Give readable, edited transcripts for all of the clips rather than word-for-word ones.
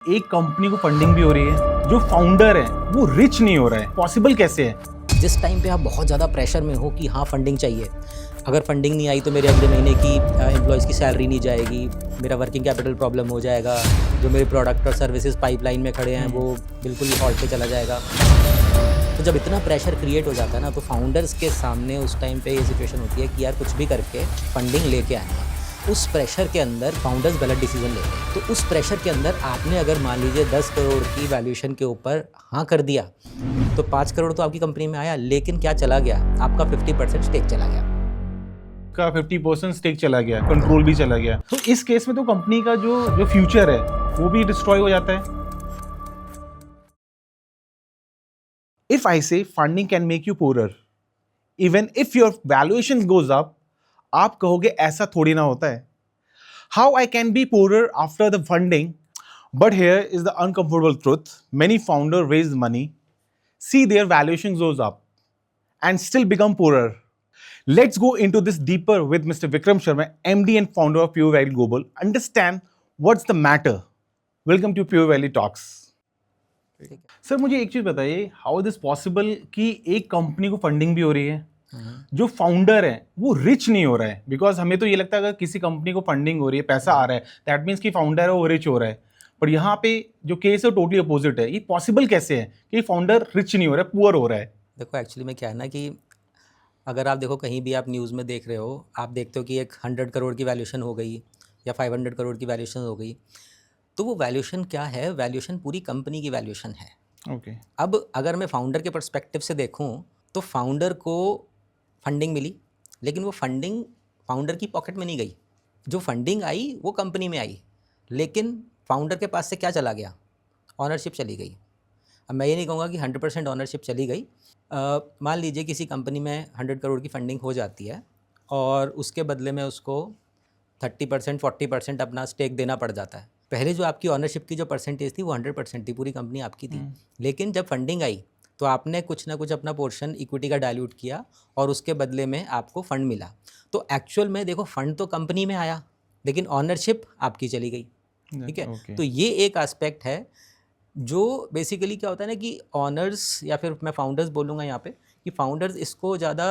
एक कंपनी को फंडिंग भी हो रही है, जो फाउंडर है वो रिच नहीं हो रहा है, पॉसिबल कैसे है? जिस टाइम पे आप बहुत ज़्यादा प्रेशर में हो कि हाँ फंडिंग चाहिए, अगर फंडिंग नहीं आई तो मेरे अगले महीने की एम्प्लॉयज़ की सैलरी नहीं जाएगी, मेरा वर्किंग कैपिटल प्रॉब्लम हो जाएगा, जो मेरे प्रोडक्ट और सर्विसेज पाइपलाइन में खड़े हैं वो बिल्कुल ही हॉल्ट पे चला जाएगा। तो जब इतना प्रेशर क्रिएट हो जाता है ना, तो फाउंडर्स के सामने उस टाइम पे ये सिचुएशन होती है कि यार कुछ भी करके फंडिंग लेके आनी है। उस प्रेशर के अंदर फाउंडर्स गलत डिसीजन लेते हैं। तो उस प्रेशर के अंदर आपने अगर मान लीजिए 10 करोड़ की वैल्यूएशन के ऊपर हाँ कर दिया, तो 5 करोड़ तो आपकी कंपनी में आया, लेकिन क्या चला गया? आपका 50% स्टेक चला गया। का 50% स्टेक चला गया, कंट्रोल भी चला गया। तो इस केस में तो कंपनी का जो फ्यूचर है वो भी डिस्ट्रॉय हो जाता है। If I say funding can make you poorer, even if your valuation goes up, आप कहोगे ऐसा थोड़ी ना होता है। How I can be poorer after the funding? But here is the uncomfortable truth. Many founders raise money, see their valuation goes up, and still become poorer. Let's go into this deeper with Mr. Vikram Sharma, MD and founder of Pure Value Global. Understand what's the matter. Welcome to Pure Value Talks. Sir मुझे एक चीज बताइए, how is this possible कि एक company को funding भी हो रही है, जो फाउंडर है वो रिच नहीं हो रहा है? बिकॉज हमें तो ये लगता है अगर किसी कंपनी को फंडिंग हो रही है, पैसा आ रहा है, दैट मीन्स कि फाउंडर है वो रिच हो रहा है। पर यहाँ पे जो केस है टोटली अपोजिट है। ये पॉसिबल कैसे है कि फाउंडर रिच नहीं हो रहा है, पुअर हो रहा है? देखो एक्चुअली में क्या है ना कि अगर आप देखो कहीं भी आप न्यूज़ में देख रहे हो, आप देखते हो कि एक 100 करोड़ की वैल्यूएशन हो गई या 500 करोड़ की वैल्यूएशन हो गई, तो वो वैल्यूएशन क्या है? वैल्यूएशन पूरी कंपनी की वैल्यूएशन है। ओके। अब अगर मैं फाउंडर के पर्सपेक्टिव से देखूं, तो फाउंडर को फंडिंग मिली, लेकिन वो फंडिंग फाउंडर की पॉकेट में नहीं गई। जो फंडिंग आई वो कंपनी में आई, लेकिन फाउंडर के पास से क्या चला गया? ऑनरशिप चली गई। अब मैं ये नहीं कहूँगा कि 100% ऑनरशिप चली गई। मान लीजिए किसी कंपनी में 100 करोड़ की फंडिंग हो जाती है और उसके बदले में उसको 30% 40% अपना स्टेक देना पड़ जाता है। पहले जो आपकी ऑनरशिप की जो परसेंटेज थी वो 100% थी, पूरी कंपनी आपकी थी। लेकिन जब फंडिंग आई तो आपने कुछ ना कुछ अपना पोर्शन इक्विटी का डाइल्यूट किया और उसके बदले में आपको फंड मिला। तो एक्चुअल में देखो, फंड तो कंपनी में आया, लेकिन ऑनरशिप आपकी चली गई। ठीक है। Okay. तो ये एक एस्पेक्ट है जो बेसिकली क्या होता है ना कि ऑनर्स, या फिर मैं फाउंडर्स बोलूँगा यहाँ पे, कि फाउंडर्स इसको ज़्यादा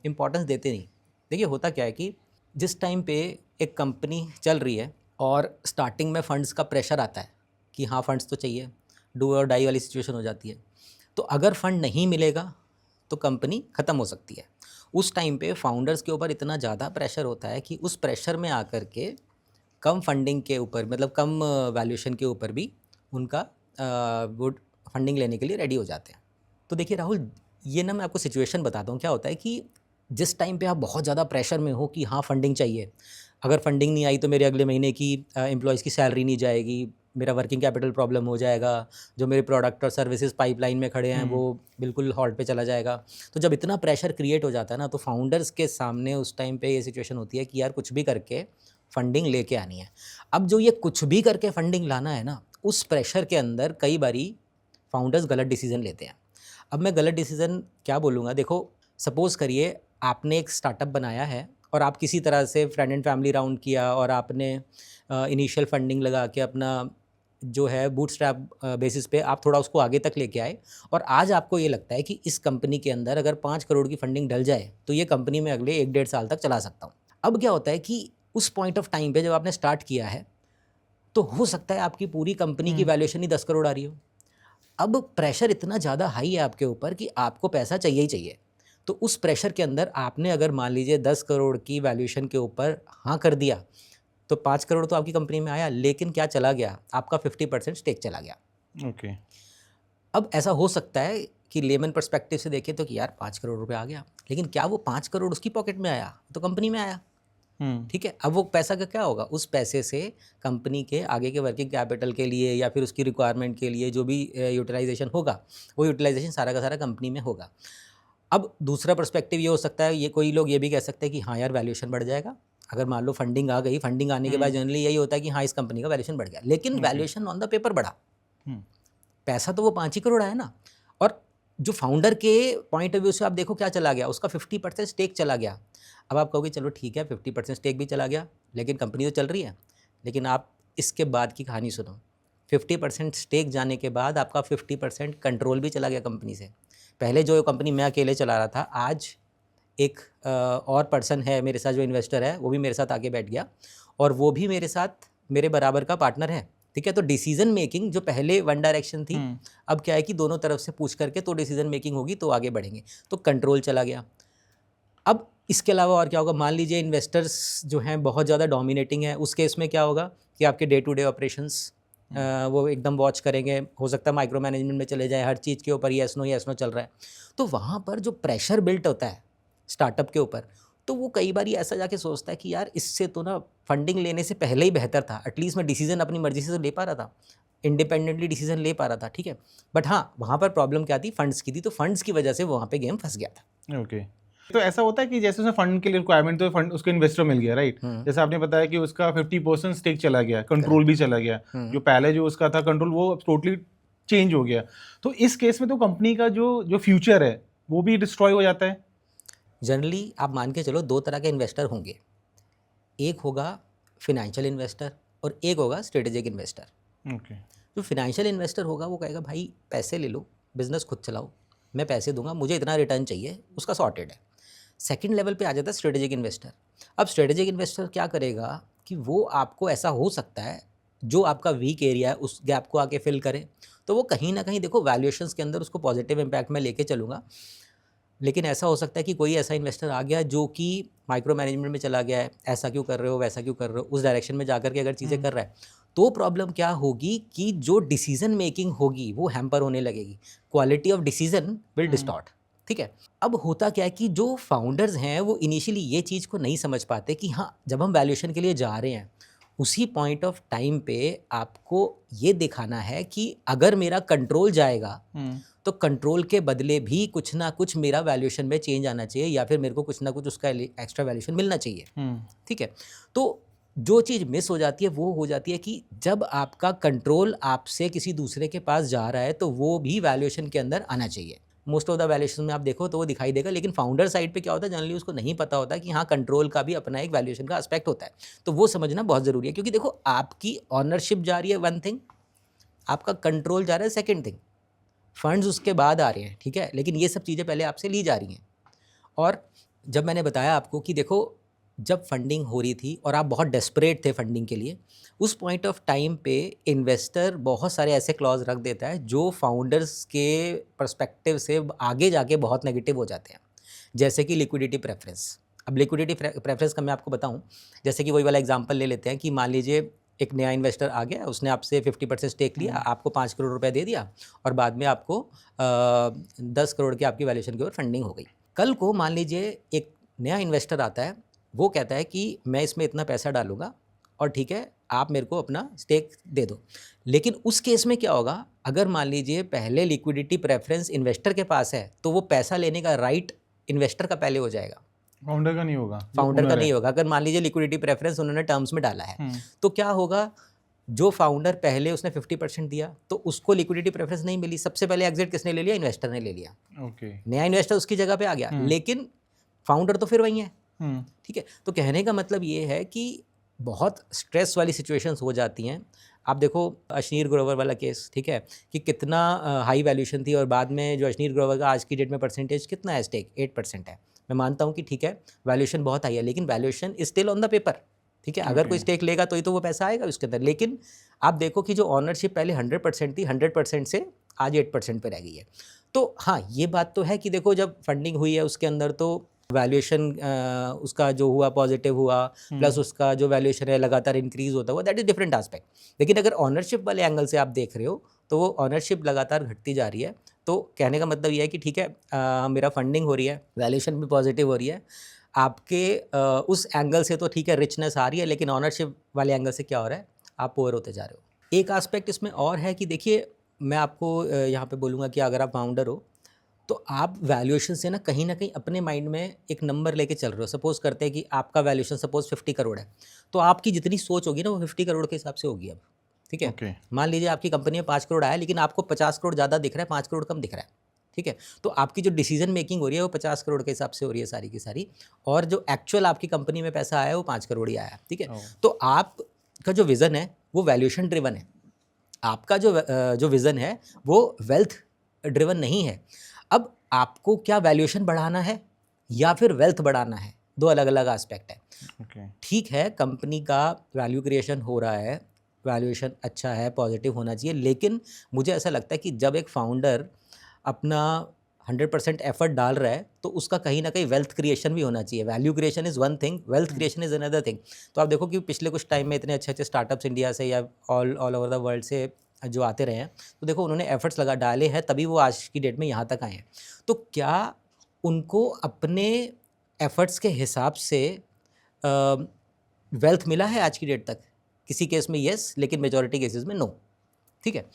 इम्पोर्टेंस देते नहीं। देखिए होता क्या है कि जिस टाइम पे एक कंपनी चल रही है और स्टार्टिंग में फंड्स का प्रेशर आता है कि हाँ फंड्स तो चाहिए, डू और डाई वाली सिचुएशन हो जाती है, तो अगर फंड नहीं मिलेगा तो कंपनी ख़त्म हो सकती है। उस टाइम पे फाउंडर्स के ऊपर इतना ज़्यादा प्रेशर होता है कि उस प्रेशर में आकर के कम फंडिंग के ऊपर, मतलब कम वैल्यूएशन के ऊपर भी उनका वो फंडिंग लेने के लिए रेडी हो जाते हैं। तो देखिए राहुल, ये ना मैं आपको सिचुएशन बताता हूँ। क्या होता है कि जिस टाइम पे आप बहुत ज़्यादा प्रेशर में हो कि हाँ फंडिंग चाहिए, अगर फंडिंग नहीं आई तो मेरे अगले महीने की एम्प्लॉयज़ की सैलरी नहीं जाएगी, मेरा वर्किंग कैपिटल प्रॉब्लम हो जाएगा, जो मेरे प्रोडक्ट और सर्विसेज पाइपलाइन में खड़े हैं वो बिल्कुल हॉल्ट पे चला जाएगा। तो जब इतना प्रेशर क्रिएट हो जाता है ना, तो फाउंडर्स के सामने उस टाइम पे ये सिचुएशन होती है कि यार कुछ भी करके फंडिंग लेके आनी है। अब जो ये कुछ भी करके फंडिंग लाना है ना, उस प्रेशर के अंदर कई बारी फाउंडर्स गलत डिसीजन लेते हैं। अब मैं गलत डिसीजन क्या बोलूँगा, देखो सपोज़ करिए आपने एक स्टार्टअप बनाया है और आप किसी तरह से फ्रेंड एंड फैमिली राउंड किया और आपने इनिशियल फंडिंग लगा के अपना जो है बूटस्ट्रैप बेसिस पे आप थोड़ा उसको आगे तक लेके आए, और आज आपको ये लगता है कि इस कंपनी के अंदर अगर 5 करोड़ की फंडिंग डल जाए तो ये कंपनी में अगले 1-1.5 साल तक चला सकता हूँ। अब क्या होता है कि उस पॉइंट ऑफ टाइम पे जब आपने स्टार्ट किया है, तो हो सकता है आपकी पूरी कंपनी की वैल्यूएशन ही 10 करोड़ आ रही हो। अब प्रेशर इतना ज़्यादा हाई है आपके ऊपर कि आपको पैसा चाहिए ही चाहिए। तो उस प्रेशर के अंदर आपने अगर मान लीजिए 10 करोड़ की वैल्यूएशन के ऊपर हाँ कर दिया, तो 5 करोड़ तो आपकी कंपनी में आया, लेकिन क्या चला गया? आपका 50% स्टेक चला गया। ओके। अब ऐसा हो सकता है कि लेमन पर्सपेक्टिव से देखें तो कि यार 5 करोड़ रुपए आ गया, लेकिन क्या वो 5 करोड़ उसकी पॉकेट में आया? तो कंपनी में आया। ठीक है। अब वो पैसा का क्या होगा? उस पैसे से कंपनी के आगे के वर्किंग कैपिटल के लिए या फिर उसकी रिक्वायरमेंट के लिए जो भी यूटिलाइजेशन होगा, वो यूटिलाइजेशन सारा का सारा कंपनी में होगा। अब दूसरा पर्सपेक्टिव ये हो सकता है, ये कोई लोग ये भी कह सकते हैं कि हाँ यार वैल्यूएशन बढ़ जाएगा। अगर मान लो फंडिंग आ गई, फंडिंग आने के बाद जनरली यही होता है कि हाँ इस कंपनी का वैल्यूएशन बढ़ गया, लेकिन वैल्यूएशन ऑन द पेपर बढ़ा, पैसा तो वो 5 ही करोड़ आया ना। और जो फाउंडर के पॉइंट ऑफ व्यू से आप देखो क्या चला गया, उसका 50% स्टेक चला गया। अब आप कहोगे चलो ठीक है 50% स्टेक भी चला गया, लेकिन कंपनी तो चल रही है। लेकिन आप इसके बाद की कहानी सुनो। 50% स्टेक जाने के बाद आपका 50% कंट्रोल भी चला गया कंपनी से। पहले जो कंपनी मैं अकेले चला रहा था, आज एक और पर्सन है मेरे साथ जो इन्वेस्टर है, वो भी मेरे साथ आके बैठ गया और वो भी मेरे साथ मेरे बराबर का पार्टनर है, ठीक है। तो डिसीजन मेकिंग जो पहले वन डायरेक्शन थी, अब क्या है कि दोनों तरफ से पूछ करके तो डिसीजन मेकिंग होगी तो आगे बढ़ेंगे, तो कंट्रोल चला गया। अब इसके अलावा और क्या होगा, मान लीजिए इन्वेस्टर्स जो हैं बहुत ज़्यादा डोमिनेटिंग है, उस केस में क्या होगा कि आपके डे टू डे ऑपरेशंस वो एकदम वॉच करेंगे, हो सकता है माइक्रो मैनेजमेंट में चले जाए, हर चीज़ के ऊपर येस नो चल रहा है। तो वहाँ पर जो प्रेशर बिल्ट होता है स्टार्टअप के ऊपर, तो वो कई बार ऐसा जाके सोचता है कि यार इससे तो ना फंडिंग लेने से पहले ही बेहतर था, एटलीस्ट मैं डिसीजन अपनी मर्जी से तो ले पा रहा था, इंडिपेंडेंटली डिसीजन ले पा रहा था, ठीक है। बट हाँ, वहाँ पर प्रॉब्लम क्या थी, फंड्स की थी, तो फंड्स की वजह से वहाँ पे गेम फंस गया था। ओके तो ऐसा होता है कि जैसे उसने फंड के लिए रिक्वायरमेंट, तो फंड उसको इन्वेस्टर मिल गया, राइट? जैसे आपने बताया कि उसका 50% स्टेक चला गया, कंट्रोल भी चला गया, जो पहले जो उसका था कंट्रोल वो टोटली चेंज हो गया। तो इस केस में तो कंपनी का जो फ्यूचर है वो भी डिस्ट्रॉय हो जाता है। जनरली आप मान के चलो 2 तरह के इन्वेस्टर होंगे, एक होगा फिनेंशियल इन्वेस्टर और एक होगा स्ट्रेटेजिक इन्वेस्टर। ओके जो फिनेंशियल इन्वेस्टर होगा वो कहेगा भाई पैसे ले लो, बिजनेस खुद चलाओ, मैं पैसे दूंगा, मुझे इतना रिटर्न चाहिए, उसका सॉर्टेड है। सेकंड लेवल पे आ जाता है स्ट्रेटेजिक इन्वेस्टर। अब स्ट्रेटेजिक इन्वेस्टर क्या करेगा कि वो आपको, ऐसा हो सकता है जो आपका वीक एरिया है उस गैप को आके फिल करे, तो वो कहीं ना कहीं देखो वैल्यूएशंस के अंदर उसको पॉजिटिव इम्पैक्ट में लेके चलूँगा। लेकिन ऐसा हो सकता है कि कोई ऐसा इन्वेस्टर आ गया जो कि माइक्रो मैनेजमेंट में चला गया है, ऐसा क्यों कर रहे हो, वैसा क्यों कर रहे हो, उस डायरेक्शन में जाकर के अगर चीज़ें कर रहा है, तो प्रॉब्लम क्या होगी कि जो डिसीजन मेकिंग होगी वो हैम्पर होने लगेगी, quality of decision will distort, ठीक है। अब होता क्या है कि जो फाउंडर्स हैं वो इनिशियली ये चीज़ को नहीं समझ पाते कि हाँ, जब हम वैल्यूएशन के लिए जा रहे हैं उसी पॉइंट ऑफ टाइम पे आपको ये दिखाना है कि अगर मेरा कंट्रोल जाएगा तो कंट्रोल के बदले भी कुछ ना कुछ मेरा वैल्यूएशन में चेंज आना चाहिए, या फिर मेरे को कुछ ना कुछ उसका एक्स्ट्रा वैल्यूएशन मिलना चाहिए, ठीक है। तो जो चीज़ मिस हो जाती है वो हो जाती है कि जब आपका कंट्रोल आपसे किसी दूसरे के पास जा रहा है तो वो भी वैल्यूएशन के अंदर आना चाहिए। मोस्ट ऑफ द वैल्यूएशन में आप देखो तो वो दिखाई देगा, लेकिन फाउंडर साइड पे क्या होता है, जनरली उसको नहीं पता होता कि हाँ, कंट्रोल का भी अपना एक वैल्यूएशन का एस्पेक्ट होता है। तो वो समझना बहुत ज़रूरी है, क्योंकि देखो आपकी ऑनरशिप जा रही है वन थिंग, आपका कंट्रोल जा रहा है सेकेंड थिंग, फंड्स उसके बाद आ रहे हैं, ठीक है, लेकिन ये सब चीज़ें पहले आपसे ली जा रही हैं। और जब मैंने बताया आपको कि देखो जब फंडिंग हो रही थी और आप बहुत डेस्परेट थे फंडिंग के लिए, उस पॉइंट ऑफ टाइम पे इन्वेस्टर बहुत सारे ऐसे क्लॉज रख देता है जो फाउंडर्स के पर्सपेक्टिव से आगे जाके बहुत नेगेटिव हो जाते हैं, जैसे कि लिक्विडिटी प्रेफरेंस। अब लिक्विडिटी प्रेफरेंस का मैं आपको बताऊं, जैसे कि वही वाला एग्जांपल ले लेते हैं कि मान लीजिए एक नया इन्वेस्टर आ गया, उसने आपसे 50% स्टेक लिया, आपको 5 करोड़ रुपए दे दिया और बाद में आपको 10 करोड़ की आपकी वैल्यूएशन की ओर फंडिंग हो गई। कल को मान लीजिए एक नया इन्वेस्टर आता है, वो कहता है कि मैं इसमें इतना पैसा डालूंगा और ठीक है आप मेरे को अपना स्टेक दे दो। लेकिन उस केस में क्या होगा, अगर मान लीजिए पहले लिक्विडिटी प्रेफरेंस इन्वेस्टर के पास है तो वो पैसा लेने का राइट इन्वेस्टर का पहले हो जाएगा, फाउंडर का नहीं होगा, फाउंडर का नहीं होगा। अगर मान लीजिए लिक्विडिटी प्रेफरेंस उन्होंने टर्म्स में डाला है तो क्या होगा, जो फाउंडर पहले उसने 50% दिया तो उसको लिक्विडिटी प्रेफरेंस नहीं मिली, सबसे पहले एग्जिट किसने ले लिया, इन्वेस्टर ने ले लिया। ओके नया इन्वेस्टर उसकी जगह पे आ गया, लेकिन फाउंडर तो फिर वही है, ठीक है। तो कहने का मतलब ये है कि बहुत स्ट्रेस वाली सिचुएशंस हो जाती हैं। आप देखो अश्नीर ग्रोवर वाला केस, ठीक है, कि कितना हाई वैल्यूएशन थी और बाद में जो अश्नीर ग्रोवर का आज की डेट में परसेंटेज कितना है, स्टेक 8% है। मैं मानता हूँ कि ठीक है वैल्यूएशन बहुत हाई है, लेकिन valuation is still on the paper, ठीक है। अगर कोई स्टेक लेगा तो ही तो वो पैसा आएगा उसके अंदर, लेकिन आप देखो कि जो ऑनरशिप पहले 100% थी, 100% से आज 8% पे रह गई है। तो हाँ, ये बात तो है कि देखो जब फंडिंग हुई है उसके अंदर तो वैल्यूएशन उसका जो हुआ पॉजिटिव हुआ, प्लस उसका जो वैल्यूएशन है लगातार इंक्रीज होता हुआ, दैट इज डिफरेंट एस्पेक्ट। लेकिन अगर ऑनरशिप वाले एंगल से आप देख रहे हो तो वो ऑनरशिप लगातार घटती जा रही है। तो कहने का मतलब ये है कि ठीक है मेरा फंडिंग हो रही है, वैल्यूएशन भी पॉजिटिव हो रही है, आपके उस एंगल से तो ठीक है रिचनेस आ रही है, लेकिन ऑनरशिप वाले एंगल से क्या हो रहा है, आप पुअर होते जा रहे हो। एक एस्पेक्ट इसमें और है कि देखिए मैं आपको यहाँ पे बोलूँगा कि अगर आप फाउंडर हो तो आप वैल्यूएशन से ना कहीं अपने माइंड में एक नंबर लेके चल रहे हो। सपोज करते हैं कि आपका वैल्यूएशन सपोज 50 करोड़ है, तो आपकी जितनी सोच होगी ना वो 50 करोड़ के हिसाब से होगी अब, ठीक है। Okay. मान लीजिए आपकी कंपनी में 5 करोड़ आया, लेकिन आपको 50 करोड़ ज़्यादा दिख रहा है, 5 करोड़ कम दिख रहा है, ठीक है। तो आपकी जो डिसीजन मेकिंग हो रही है वो 50 करोड़ के हिसाब से हो रही है सारी की सारी, और जो एक्चुअल आपकी कंपनी में पैसा आया है वो 5 करोड़ ही आया है, ठीक है। तो आपका जो विज़न है वो वैल्यूएशन ड्रिवन है, आपका जो विज़न है वो वेल्थ ड्रिवन नहीं है। अब आपको क्या वैल्यूएशन बढ़ाना है या फिर वेल्थ बढ़ाना है, दो अलग अलग एस्पेक्ट है। ओके। ठीक है, कंपनी का वैल्यू क्रिएशन हो रहा है, वैल्यूएशन अच्छा है, पॉजिटिव होना चाहिए, लेकिन मुझे ऐसा लगता है कि जब एक फाउंडर अपना 100% एफर्ट डाल रहा है तो उसका कहीं ना कहीं वेल्थ क्रिएशन भी होना चाहिए। Value creation is one thing, wealth creation is another thing. तो आप देखो कि पिछले कुछ टाइम में इतने अच्छे अच्छे स्टार्टअप्स इंडिया से या ऑल ओवर द वर्ल्ड से जो आते रहे हैं, तो देखो उन्होंने एफर्ट्स लगा डाले हैं, तभी वो आज की डेट में यहाँ तक आए हैं। तो क्या उनको अपने एफर्ट्स के हिसाब से वेल्थ मिला है आज की डेट तक? किसी केस में येस, लेकिन मेजॉरिटी केसेस में नो। ठीक है,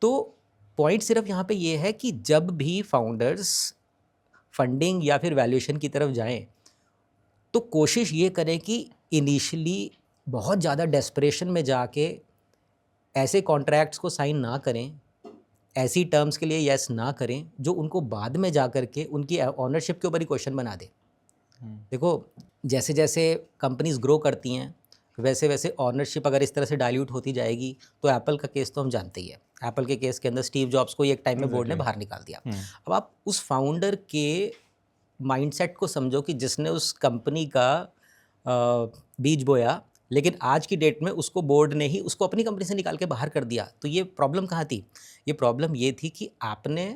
तो पॉइंट सिर्फ यहाँ पे ये है कि जब भी फाउंडर्स फंडिंग या फिर वैल्यूएशन की तरफ जाएं तो कोशिश ये करें कि इनिशियली बहुत ज़्यादा डेस्परेशन में जाके ऐसे कॉन्ट्रैक्ट्स को साइन ना करें, ऐसी टर्म्स के लिए यस ना करें जो उनको बाद में जा कर के उनकी ऑनरशिप के ऊपर ही क्वेश्चन बना दे। देखो, जैसे जैसे कंपनीज ग्रो करती हैं वैसे वैसे ऑनरशिप अगर इस तरह से डाइल्यूट होती जाएगी, तो एप्पल का केस तो हम जानते ही है। एप्पल के केस के अंदर स्टीव जॉब्स को एक टाइम में बोर्ड ने Exactly. बाहर निकाल दिया। अब आप उस फाउंडर के माइंडसेट को समझो कि जिसने उस कंपनी का बीज बोया, लेकिन आज की डेट में उसको बोर्ड ने ही उसको अपनी कंपनी से निकाल के बाहर कर दिया। तो ये प्रॉब्लम कहाँ थी? ये प्रॉब्लम ये थी कि आपने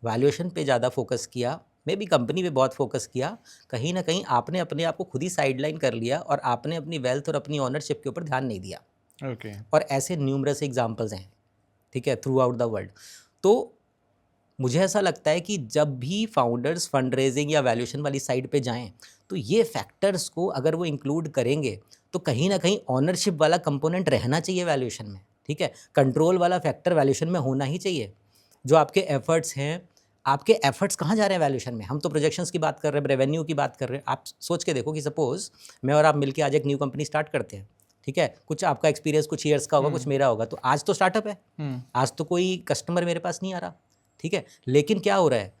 वैल्यूएशन पे ज़्यादा फोकस किया, मे बी कंपनी पे बहुत फोकस किया, कहीं ना कहीं आपने अपने आप को खुद ही साइडलाइन कर लिया और आपने अपनी वेल्थ और अपनी ऑनरशिप के ऊपर ध्यान नहीं दिया। ओके। और ऐसे न्यूमरस एग्जाम्पल्स हैं, ठीक है, थ्रू आउट द वर्ल्ड। तो मुझे ऐसा लगता है कि जब भी फाउंडर्स फंड रेजिंग या वैल्यूएशन वाली साइड पे जाएं, तो ये फैक्टर्स को अगर वो इंक्लूड करेंगे तो कहीं ना कहीं ऑनरशिप वाला कंपोनेंट रहना चाहिए वैल्यूएशन में। ठीक है, कंट्रोल वाला फैक्टर वैल्यूएशन में होना ही चाहिए। जो आपके एफर्ट्स हैं, आपके एफर्ट्स कहाँ जा रहे हैं वैल्यूएशन में? हम तो प्रोजेक्शंस की बात कर रहे हैं, रेवेन्यू की बात कर रहे हैं। आप सोच के देखो कि सपोज मैं और आप मिलके आज एक न्यू कंपनी स्टार्ट करते हैं, ठीक है, कुछ आपका एक्सपीरियंस कुछ ईयर्स का होगा, कुछ मेरा होगा, तो आज तो स्टार्टअप है, आज तो कोई कस्टमर मेरे पास नहीं आ रहा, ठीक है, लेकिन क्या हो रहा है,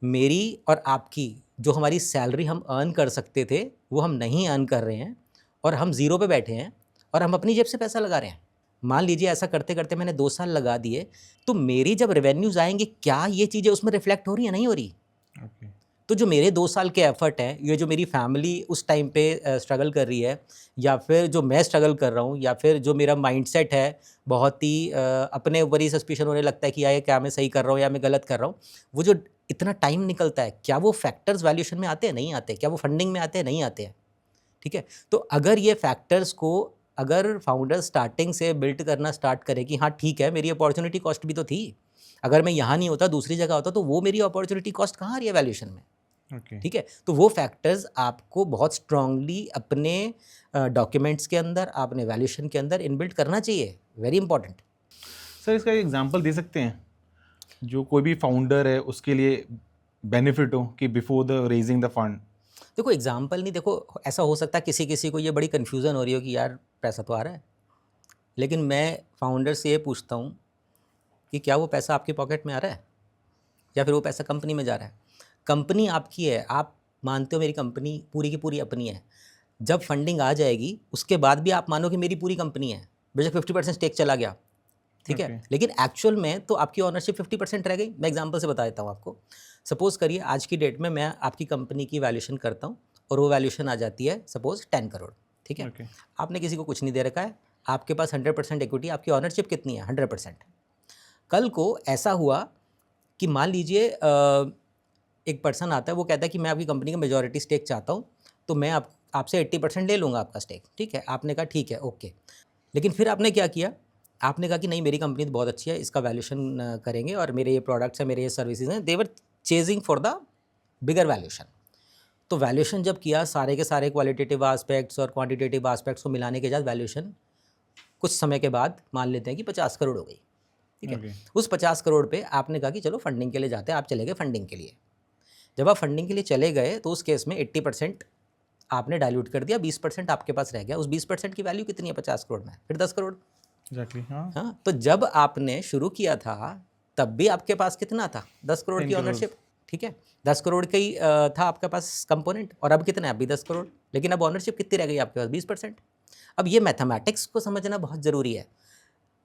मेरी और आपकी जो हमारी सैलरी हम अर्न कर सकते थे वो हम नहीं अर्न कर रहे हैं, और हम ज़ीरो पे बैठे हैं और हम अपनी जेब से पैसा लगा रहे हैं। मान लीजिए ऐसा करते करते मैंने 2 साल लगा दिए, तो मेरी जब रेवेन्यूज़ आएंगे, क्या ये चीज़ें उसमें रिफ्लेक्ट हो रही है? नहीं हो रही। ओके। तो जो मेरे 2 साल के एफर्ट हैं, ये जो मेरी फैमिली उस टाइम पे स्ट्रगल कर रही है, या फिर जो मैं स्ट्रगल कर रहा हूँ, या फिर जो मेरा माइंडसेट है, बहुत ही अपने ऊपर ही सस्पिशन होने लगता है कि यार क्या मैं सही कर रहा हूँ या मैं गलत कर रहा हूँ, वो जो इतना टाइम निकलता है, क्या वो फैक्टर्स वैल्यूएशन में आते हैं? नहीं आते। क्या वो फंडिंग में आते हैं? नहीं आते हैं। ठीक है, तो अगर ये फैक्टर्स को अगर फाउंडर स्टार्टिंग से बिल्ड करना स्टार्ट करे कि हाँ ठीक है, मेरी अपॉर्चुनिटी कॉस्ट भी तो थी, अगर मैं यहाँ नहीं होता दूसरी जगह होता, तो वो मेरी अपॉर्चुनिटी कॉस्ट कहाँ आ रही है वैल्यूएशन में? ओके। ठीक है, तो वो फैक्टर्स आपको बहुत स्ट्रांगली अपने डॉक्यूमेंट्स के अंदर, आपने वैल्यूएशन के अंदर इनबिल्ट करना चाहिए। Very important. सर, इसका एग्जांपल दे सकते हैं जो कोई भी फाउंडर है उसके लिए बेनिफिट हो कि before the raising the fund? देखो एग्जाम्पल नहीं, देखो ऐसा हो सकता है किसी किसी को ये बड़ी कन्फ्यूज़न हो रही हो कि यार पैसा तो आ रहा है, लेकिन मैं फाउंडर से ये पूछता हूँ कि क्या वो पैसा आपकी पॉकेट में आ रहा है या फिर वो पैसा कंपनी में जा रहा है? कंपनी आपकी है, आप मानते हो मेरी कंपनी पूरी की पूरी अपनी है। जब फंडिंग आ जाएगी उसके बाद भी आप मानो कि मेरी पूरी कंपनी है, बेशक 50% स्टेक चला गया, ठीक है, Okay. लेकिन एक्चुअल में तो आपकी ऑनरशिप 50% रह गई। मैं एग्जांपल से बता देता हूँ आपको। सपोज करिए आज की डेट में मैं आपकी कंपनी की वैल्यूएशन करता हूँ और वो वैल्यूएशन आ जाती है सपोज 10 करोड़, ठीक है। Okay. आपने किसी को कुछ नहीं दे रखा है, आपके पास 100% इक्विटी, आपकी ऑनरशिप कितनी है? 100%। कल को ऐसा हुआ कि मान लीजिए एक पर्सन आता है, वो कहता है कि मैं आपकी कंपनी का मेजॉरिटी स्टेक चाहता हूँ, तो मैं आपसे 80% ले लूँगा आपका स्टेक, ठीक है। आपने कहा ठीक है, ओके। लेकिन फिर आपने क्या किया? आपने कहा कि नहीं, मेरी कंपनी तो बहुत अच्छी है, इसका वैल्यूएशन करेंगे और मेरे ये प्रोडक्ट्स हैं, मेरे ये सर्विसेज हैं। They were chasing for the bigger valuation. तो वैल्यूएशन जब किया, सारे के सारे क्वालिटेटिव एस्पेक्ट्स और क्वांटिटेटिव एस्पेक्ट्स को मिलाने के बाद वैल्यूएशन कुछ समय के बाद मान लेते हैं कि 50 करोड़ हो गई, ठीक है। Okay. उस 50 करोड़ पे आपने कहा कि चलो फंडिंग के लिए जाते हैं, आप चले गए फंडिंग के लिए। जब आप फंडिंग के लिए चले गए तो उस केस में 80% आपने डाइल्यूट कर दिया, 20% आपके पास रह गया। उस 20% की वैल्यू कितनी है 50 करोड़ में? फिर 10 करोड़। Exactly. हाँ। हाँ, तो जब आपने शुरू किया था तब भी आपके पास कितना था? 10 करोड़ 10 की करोड़। ऑनरशिप, ठीक है। 10 करोड़ का ही था आपके पास कंपोनेंट, और अब कितना है? अभी 10 करोड़, लेकिन अब ऑनरशिप कितनी रह गई आपके पास? 20%। अब ये मैथमेटिक्स को समझना बहुत ज़रूरी है।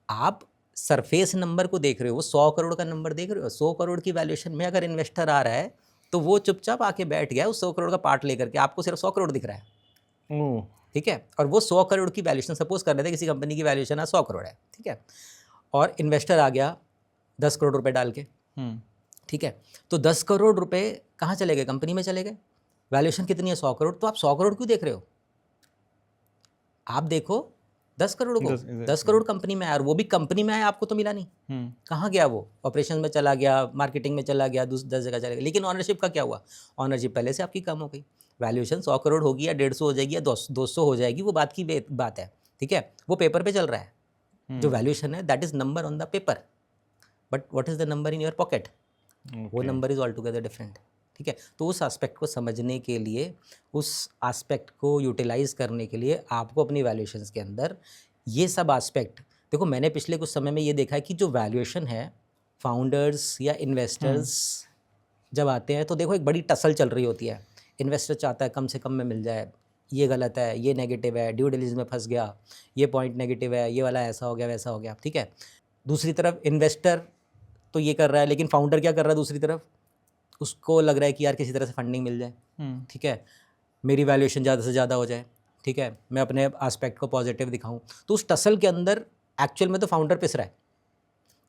आप सरफेस नंबर को देख रहे हो, वो 100 करोड़ का नंबर देख रहे हो, 100 करोड़ की वैल्यूएशन में अगर इन्वेस्टर आ रहा है तो वो चुपचाप आके बैठ गया उस 100 करोड़ का पार्ट लेकर के, आपको सिर्फ 100 करोड़ दिख रहा है, ओह, ठीक है। और वो 100 करोड़ की वैल्यूएशन, सपोज कर लेते हैं किसी कंपनी की वैल्यूएशन 100 करोड़ है, ठीक है, और इन्वेस्टर आ गया 10 करोड़ रुपए डाल के, ठीक है, तो 10 करोड़ रुपए कहाँ चले गए? कंपनी में चले गए। वैल्यूएशन कितनी है? 100 करोड़। तो आप 100 करोड़ क्यों देख रहे हो? आप देखो 10 करोड़ को। 10 करोड़ कंपनी में आया, और वो भी कंपनी में आया, आपको तो मिला नहीं। कहाँ गया वो? ऑपरेशन में चला गया, मार्केटिंग में चला गया, 10 जगह चला गया। लेकिन ऑनरशिप का क्या हुआ? ऑनरशिप पहले से आपकी कम हो गई। वैल्यूएशन 100 करोड़ होगी या 150 हो जाएगी या 200 हो जाएगी, वो बात की बात है, ठीक है। वो पेपर पे चल रहा है। जो वैल्यूएशन है that is number on the paper, but what is the number in your pocket? वो number is all together different, ठीक है। तो उस एस्पेक्ट को समझने के लिए, उस एस्पेक्ट को यूटिलाइज करने के लिए आपको अपनी वैल्यूएशंस के अंदर ये सब एस्पेक्ट, देखो मैंने पिछले कुछ समय में ये देखा है कि जो वैल्यूएशन है, फाउंडर्स या इन्वेस्टर्स जब आते हैं तो देखो एक बड़ी टसल चल रही होती है। इन्वेस्टर चाहता है कम से कम में मिल जाए, ये गलत है, ये नेगेटिव है, ड्यू डिलिजेंस में फंस गया, ये पॉइंट नेगेटिव है, ये वाला ऐसा हो गया, वैसा हो गया, ठीक है। दूसरी तरफ इन्वेस्टर तो ये कर रहा है, लेकिन फाउंडर क्या कर रहा है दूसरी तरफ? उसको लग रहा है कि यार किसी तरह से फंडिंग मिल जाए, ठीक है, मेरी वैल्यूएशन ज़्यादा से ज़्यादा हो जाए, ठीक है, मैं अपने एस्पेक्ट को पॉजिटिव दिखाऊं। तो उस टसल के अंदर एक्चुअल में तो फाउंडर पिस रहा है।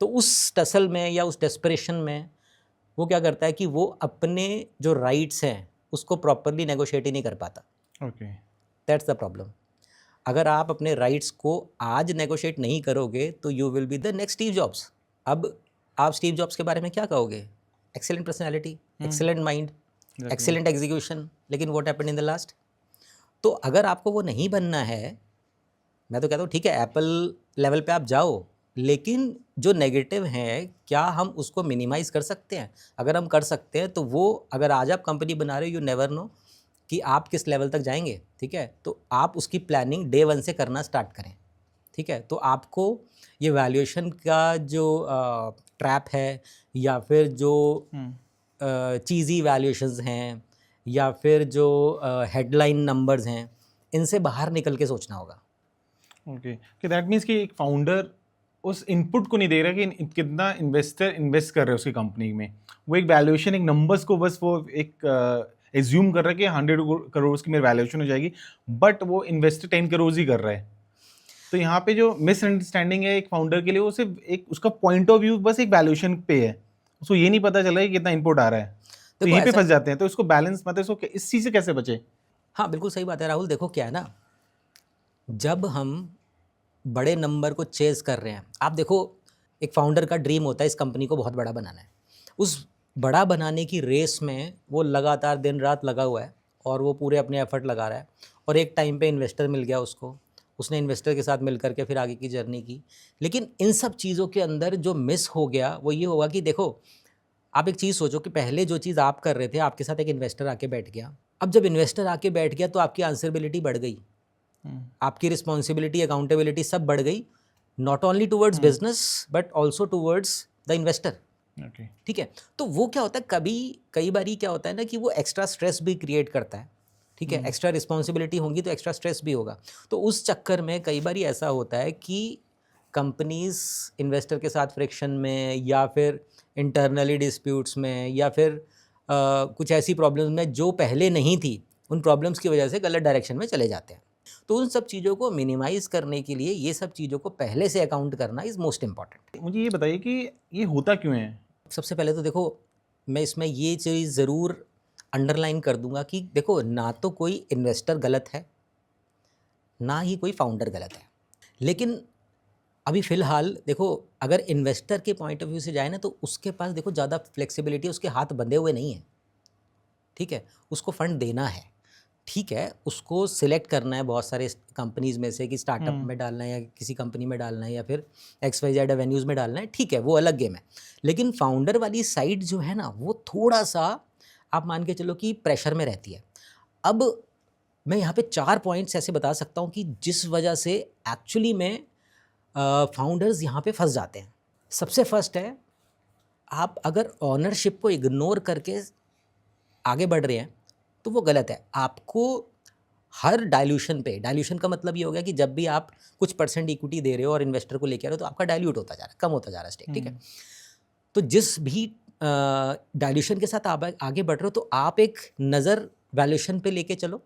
तो उस टसल में या उस डेस्परेशन में वो क्या करता है कि वो अपने जो राइट्स हैं उसको प्रॉपरली नेगोशिएट ही नहीं कर पाता। Okay, that's the problem. अगर आप अपने राइट्स को आज नेगोशिएट नहीं करोगे तो you will be the next Steve Jobs. अब आप स्टीव जॉब्स के बारे में क्या कहोगे? Excellent personality, excellent mind, excellent execution, लेकिन what happened in the last? तो अगर आपको वो नहीं बनना है, मैं तो कहता हूँ ठीक है, एप्पल लेवल पे आप जाओ, लेकिन जो नेगेटिव है क्या हम उसको मिनिमाइज कर सकते हैं? अगर हम कर सकते हैं तो वो, अगर आज आप कंपनी बना रहे हो, यू नेवर नो कि आप किस लेवल तक जाएंगे, ठीक है। तो आप उसकी प्लानिंग डे 1 से करना स्टार्ट करें, ठीक है। तो आपको ये वैल्यूएशन का जो ट्रैप है, या फिर जो चीज़ी वैल्यूएशंस हैं, या फिर जो हेडलाइन नंबर्स हैं, इनसे बाहर निकल के सोचना होगा। ओके, कि दैट मीन्स कि एक फाउंडर उस इनपुट को नहीं दे रहा कि कितना इन्वेस्टर इन्वेस्ट कर रहे हैं उसकी कंपनी में। वो एक वैल्यूएशन, एक नंबर्स को बस वो एक एज्यूम कर रहा है कि 100 करोड़ की मेरी वैल्यूएशन हो जाएगी, बट वो इन्वेस्टर 10 करोड़ ही कर रहा है। तो यहाँ पे जो मिसअंडरस्टैंडिंग है एक फाउंडर के लिए, वो सिर्फ एक उसका पॉइंट ऑफ व्यू बस एक वैल्यूएशन पे है, उसको ये नहीं पता चल रहा है कि कितना इनपुट आ रहा है। तो यहीं पे फंस जाते हैं। तो इसको बैलेंस, मतलब इसको इस चीज़ से कैसे बचे? हाँ बिल्कुल सही बात है राहुल। देखो क्या है ना, जब हम बड़े नंबर को चेज़ कर रहे हैं, आप देखो एक फाउंडर का ड्रीम होता है इस कंपनी को बहुत बड़ा बनाना है। उस बड़ा बनाने की रेस में वो लगातार दिन रात लगा हुआ है और वो पूरे अपने एफर्ट लगा रहा है, और एक टाइम पे इन्वेस्टर मिल गया उसको, उसने इन्वेस्टर के साथ मिल करके फिर आगे की जर्नी की। लेकिन इन सब चीज़ों के अंदर जो मिस हो गया वो ये होगा कि देखो, आप एक चीज़ सोचो कि पहले जो चीज़ आप कर रहे थे, आपके साथ एक इन्वेस्टर आके बैठ गया। अब जब इन्वेस्टर आके बैठ गया तो आपकी आंसरेबिलिटी बढ़ गई, आपकी रिस्पॉन्सिबिलिटी, अकाउंटेबिलिटी सब बढ़ गई, not only towards business but also towards the investor, ठीक है। तो वो क्या होता है, कई बारी क्या होता है ना कि वो एक्स्ट्रा स्ट्रेस भी क्रिएट करता है, ठीक है। एक्स्ट्रा रिस्पॉन्सिबिलिटी होगी तो एक्स्ट्रा स्ट्रेस भी होगा। तो उस चक्कर में कई बारी ऐसा होता है कि कंपनीज इन्वेस्टर के साथ फ्रिक्शन में, या फिर इंटरनली डिस्प्यूट्स में, या फिर कुछ ऐसी प्रॉब्लम्स में जो पहले नहीं थी, उन प्रॉब्लम्स की वजह से गलत डायरेक्शन में चले जाते हैं। तो उन सब चीज़ों को मिनिमाइज़ करने के लिए ये सब चीज़ों को पहले से अकाउंट करना इज़ मोस्ट इम्पॉर्टेंट। मुझे ये बताइए कि ये होता क्यों है? सबसे पहले तो देखो, मैं इसमें ये चीज़ ज़रूर अंडरलाइन कर दूंगा कि देखो, ना तो कोई इन्वेस्टर गलत है, ना ही कोई फाउंडर गलत है। लेकिन अभी फ़िलहाल देखो, अगर इन्वेस्टर के पॉइंट ऑफ व्यू से जाए ना, तो उसके पास देखो ज़्यादा फ्लेक्सिबिलिटी, उसके हाथ बंधे हुए नहीं हैं, ठीक है। उसको फंड देना है, ठीक है, उसको सिलेक्ट करना है बहुत सारे कंपनीज़ में से कि स्टार्टअप में डालना है या किसी कंपनी में डालना है या फिर XYZ एवेन्यूज़ में डालना है, ठीक है, वो अलग गेम है। लेकिन फाउंडर वाली साइड जो है ना, वो थोड़ा सा आप मान के चलो कि प्रेशर में रहती है। अब मैं यहाँ पे 4 पॉइंट्स ऐसे बता सकता हूँ कि जिस वजह से एक्चुअली में फाउंडर्स यहाँ पे फंस जाते हैं। सबसे फर्स्ट है, आप अगर ऑनरशिप को इग्नोर करके आगे बढ़ रहे हैं तो वो गलत है। आपको हर डाइल्यूशन का मतलब ये हो गया कि जब भी आप कुछ परसेंट इक्विटी दे रहे हो और इन्वेस्टर को लेके आ रहे हो तो आपका डाइल्यूट होता जा रहा है, कम होता जा रहा है स्टेक, ठीक है। तो जिस भी डाइल्यूशन के साथ आप आगे बढ़ रहे हो तो आप एक नज़र वैल्यूएशन पे लेके चलो।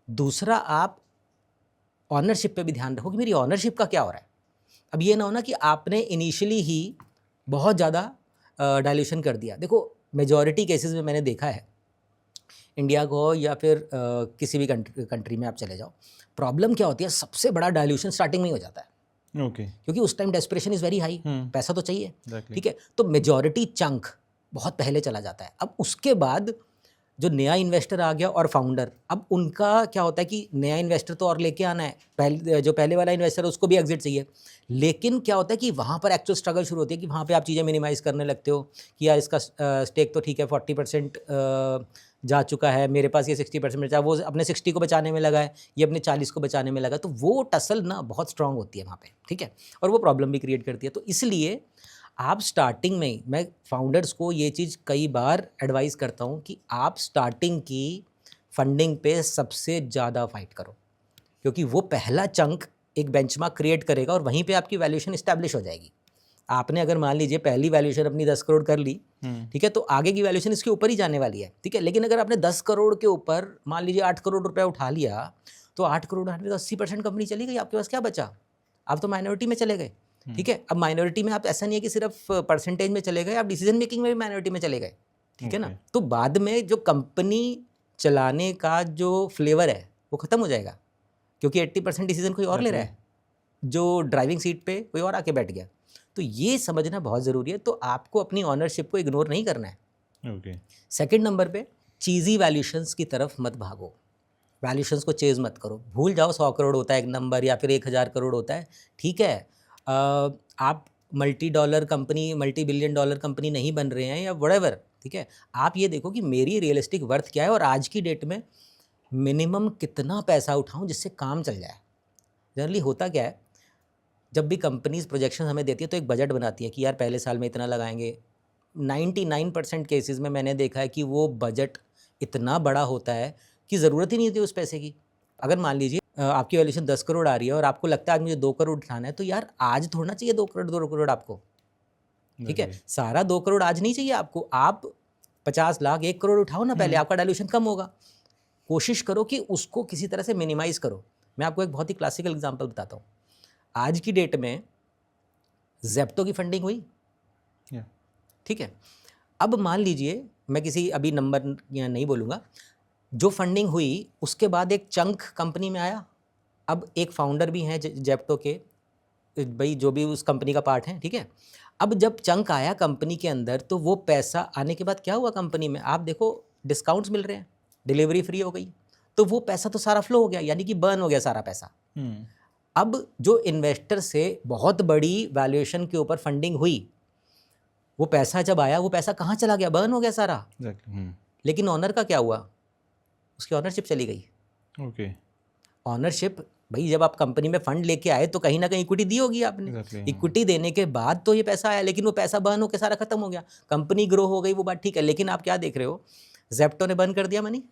दूसरा, आप ऑनरशिप पे भी ध्यान रखो कि मेरी ऑनरशिप का क्या हो रहा है। अब ये ना हो ना कि आपने इनिशियली ही बहुत ज़्यादा डाइल्यूशन कर दिया। देखो मेजॉरिटी केसेस में मैंने देखा है, इंडिया को या फिर किसी भी कंट्री में आप चले जाओ, प्रॉब्लम क्या होती है, सबसे बड़ा डाइल्यूशन स्टार्टिंग में ही हो जाता है। ओके। क्योंकि उस time desperation is very high, पैसा तो चाहिए, Exactly. ठीक है। तो मेजॉरिटी चंक बहुत पहले चला जाता है। अब उसके बाद जो नया इन्वेस्टर आ गया और फाउंडर, अब उनका क्या होता है कि नया इन्वेस्टर तो और लेके आना है, जो पहले वाला इन्वेस्टर है उसको भी एग्जिट चाहिए। लेकिन क्या होता है कि वहाँ पर एक्चुअल स्ट्रगल शुरू होती है कि वहाँ पे आप चीज़ें मिनिमाइज़ करने लगते हो कि यार इसका स्टेक तो ठीक है 40% जा चुका है, मेरे पास ये 60% बचा, वो अपने 60 को बचाने में लगा है, ये अपने 40 को बचाने में लगा। तो वो टसल ना बहुत स्ट्रांग होती है वहाँ पे, ठीक है, और वो प्रॉब्लम भी क्रिएट करती है। तो इसलिए आप स्टार्टिंग में ही, मैं फाउंडर्स को ये चीज़ कई बार एडवाइस करता हूँ कि आप स्टार्टिंग की फंडिंग पे सबसे ज़्यादा फाइट करो, क्योंकि वो पहला चंक एक बेंचमार्क क्रिएट करेगा और वहीं पे आपकी वैल्यूएशन इस्टेब्लिश हो जाएगी। आपने अगर मान लीजिए पहली वैल्यूएशन अपनी 10 करोड़ कर ली, ठीक है, तो आगे की वैल्यूएशन इसके ऊपर ही जाने वाली है, ठीक है। लेकिन अगर आपने 10 करोड़ के ऊपर मान लीजिए 8 करोड़ रुपया उठा लिया, तो 8 करोड़ उठाने तो 80% कंपनी चली गई, आपके पास क्या बचा? आप तो माइनॉरिटी में चले गए, ठीक है। अब माइनॉरिटी में आप ऐसा नहीं है कि सिर्फ परसेंटेज में चले गए, आप डिसीजन मेकिंग में भी माइनॉरिटी में चले गए, ठीक है ना। तो बाद में जो कंपनी चलाने का जो फ्लेवर है वो ख़त्म हो जाएगा, क्योंकि 80% डिसीजन कोई और ले रहा है, जो ड्राइविंग सीट पे कोई और आके बैठ गया। तो ये समझना बहुत ज़रूरी है। तो आपको अपनी ऑनरशिप को इग्नोर नहीं करना है। ओके। सेकंड नंबर पे, चीज़ी वैल्यूशंस की तरफ मत भागो, वैल्यूशंस को चेज़ मत करो। भूल जाओ 100 करोड़ होता है एक नंबर या फिर 1000 करोड़ होता है, ठीक है। आप multi dollar company, multi billion dollar company नहीं बन रहे हैं या व्हाटएवर, ठीक है। आप ये देखो कि मेरी रियलिस्टिक वर्थ क्या है और आज की डेट में मिनिमम कितना पैसा उठाऊं जिससे काम चल जाए। जनरली होता क्या है, जब भी कंपनीज प्रोजेक्शन हमें देती है तो एक बजट बनाती है कि यार पहले साल में इतना लगाएंगे। 99% केसेस में मैंने देखा है कि वो बजट इतना बड़ा होता है कि ज़रूरत ही नहीं होती उस पैसे की। अगर मान लीजिए आपकी वैल्यूएशन 10 करोड़ आ रही है और आपको लगता है आज मुझे 2 करोड़ उठाना है, तो यार आज थोड़ा चाहिए 2 करोड़ आपको, ठीक है। सारा 2 करोड़ आज नहीं चाहिए आपको, आप 50 लाख 1 करोड़ उठाओ ना पहले, आपका डाइल्यूशन कम होगा। कोशिश करो कि उसको किसी तरह से मिनिमाइज़ करो। मैं आपको एक बहुत ही क्लासिकल एग्जांपल बताता हूँ। आज की डेट में ज़ेप्टो की फंडिंग हुई, ठीक है। अब मान लीजिए, मैं किसी अभी नंबर नहीं बोलूँगा, जो फंडिंग हुई उसके बाद एक चंक कंपनी में आया। अब एक फाउंडर भी हैं ज़ेप्टो के, भाई जो भी उस कंपनी का पार्ट है, ठीक है। अब जब चंक आया कंपनी के अंदर, तो वो पैसा आने के बाद क्या हुआ कंपनी में, आप देखो डिस्काउंट्स मिल रहे हैं, डिलीवरी फ्री हो गई, तो वो पैसा तो सारा फ्लो हो गया, यानी कि बर्न हो गया सारा पैसा। अब जो इन्वेस्टर से बहुत बड़ी वैल्यूएशन के ऊपर फंडिंग हुई, वो पैसा जब आया, वो पैसा कहाँ चला गया, बर्न हो गया सारा। लेकिन ऑनर का क्या हुआ, उसकी ऑनरशिप चली गई। ओके। ऑनरशिप, भाई जब आप कंपनी में फंड लेके आए तो कहीं ना कहीं इक्विटी दी होगी आपने, इक्विटी देने के बाद तो ये पैसा आया, लेकिन वो पैसा बर्न होकर सारा खत्म हो गया। कंपनी ग्रो हो गई, वो बात ठीक है, लेकिन आप क्या देख रहे हो, ज़ेप्टो ने बर्न कर दिया मनी,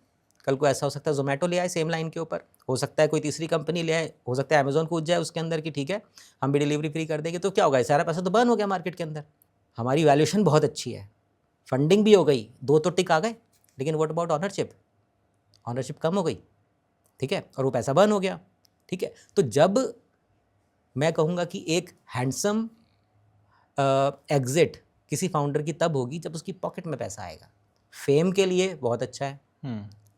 कल को ऐसा हो सकता है जोमेटो ले आए सेम लाइन के ऊपर, हो सकता है कोई तीसरी कंपनी ले आए, हो सकता है अमेजोन कूद जाए उसके अंदर की, ठीक है हम भी डिलीवरी फ्री कर देंगे, तो क्या होगा, सारा पैसा तो बर्न हो गया मार्केट के अंदर। हमारी वैल्यूएशन बहुत अच्छी है, फंडिंग भी हो गई, 2 तो टिक आ गए, लेकिन व्हाट अबाउट ऑनरशिप, ऑनरशिप कम हो गई, ठीक है, और वो पैसा बर्न हो गया, ठीक है। तो जब मैं कहूँगा कि एक हैंडसम एग्जिट किसी फाउंडर की तब होगी जब उसकी पॉकेट में पैसा आएगा। फेम के लिए बहुत अच्छा है,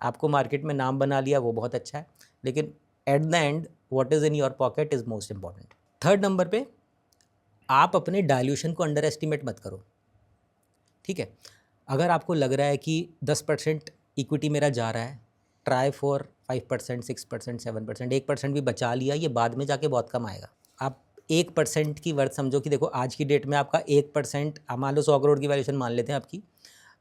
आपको मार्केट में नाम बना लिया, वो बहुत अच्छा है, लेकिन at the end what is in your pocket is most important. Third number पे, आप अपने डाइल्यूशन को अंडर एस्टिमेट मत करो, ठीक है। अगर आपको लग रहा है कि 10% इक्विटी मेरा जा रहा है, ट्राई फॉर 5%, 6%, 7%, 1% भी बचा लिया, ये बाद में जाके बहुत कम आएगा। आप 1% की वर्थ समझो कि देखो आज की डेट में आपका 1%, मान लो 100 करोड़ की वैल्यूएशन मान लेते हैं आपकी,